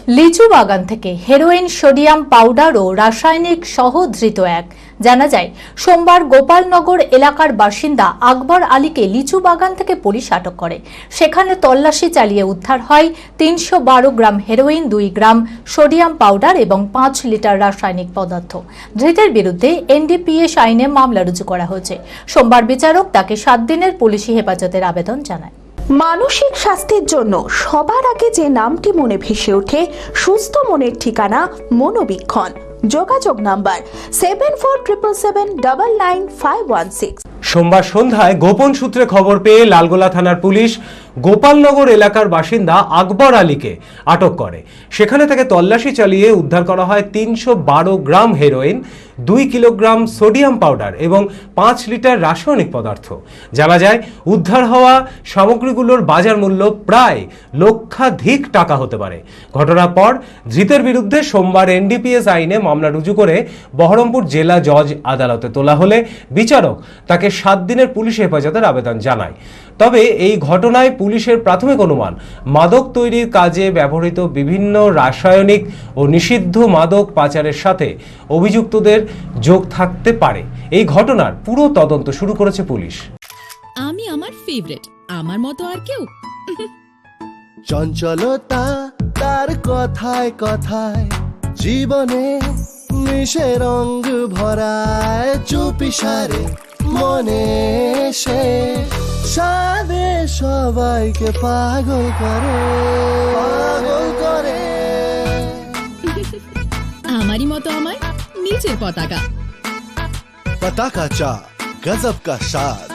লিচু বাগান থেকে হেরোইন, সোডিয়াম পাউডার ও রাসায়নিক সহ ধৃত এক। জানা যায়, সোমবার গোপালনগর এলাকার বাসিন্দা আকবর আলীকে লিচু বাগান থেকে পুলিশ আটক করে। সেখানে তল্লাশি চালিয়ে উদ্ধার হয় ৩১২ গ্রাম হেরোইন, ২ গ্রাম সোডিয়াম পাউডার এবং ৫ লিটার রাসায়নিক পদার্থ। ধৃতের বিরুদ্ধে এনডিপিএস আইনে মামলা রুজু করা হয়েছে। সোমবার বিচারক তাকে ৭ দিনের পুলিশি হেফাজতের আবেদন জানায়। মানসিক স্বাস্থ্যের জন্য সবার আগে যে নামটি মনে ভেসে ওঠে, সুস্থ মনের ঠিকানা মনোবীক্ষণ। যোগাযোগ নাম্বার 7477799516। সোমবার সন্ধ্যায় গোপন সূত্রে খবর পেয়ে লালগোলা থানার পুলিশ গোপালনগর এলাকার বাসিন্দা আকবর আলীকে আটক করে। সেখানে থেকে তল্লাশি চালিয়ে উদ্ধার করা হয় ৩১২ গ্রাম হেরোইন, ২ কিলোগ্রাম সোডিয়াম পাউডার এবং ৫ লিটার রাসায়নিক পদার্থ। জানা যায়, উদ্ধার হওয়া সামগ্রীগুলোর বাজার মূল্য প্রায় লক্ষাধিক টাকা হতে পারে। ঘটনার পর ধৃতের বিরুদ্ধে সোমবার এনডিপিএস আইনে মামলা রুজু করে বহরমপুর জেলা জজ আদালতে তোলা হলে বিচারক তাকে ৭ দিনের পুলিশ হেফাজতের আবেদন জানায়। তবে এই ঘটনায় পুলিশের প্রাথমিক অনুমান, মাদক তৈরির কাজে ব্যবহৃত বিভিন্ন রাসায়নিক ও নিষিদ্ধ মাদক পাচারের সাথে অভিযুক্তদের যোগ থাকতে পারে। এই ঘটনার পুরো তদন্ত শুরু করেছে পুলিশ। আমি আমার ফেভারিট, আমার মতো আর কেউ। চঞ্চলতা তার কথায় কথায় জীবনে মিশে রঙ ভরায়, চুপি সারে মনে সে সাদে সবাইকে পাগল করে, পাগল করে। আমারই মতো আমার নিচের পতাকা। पता का चा गजब का शाद।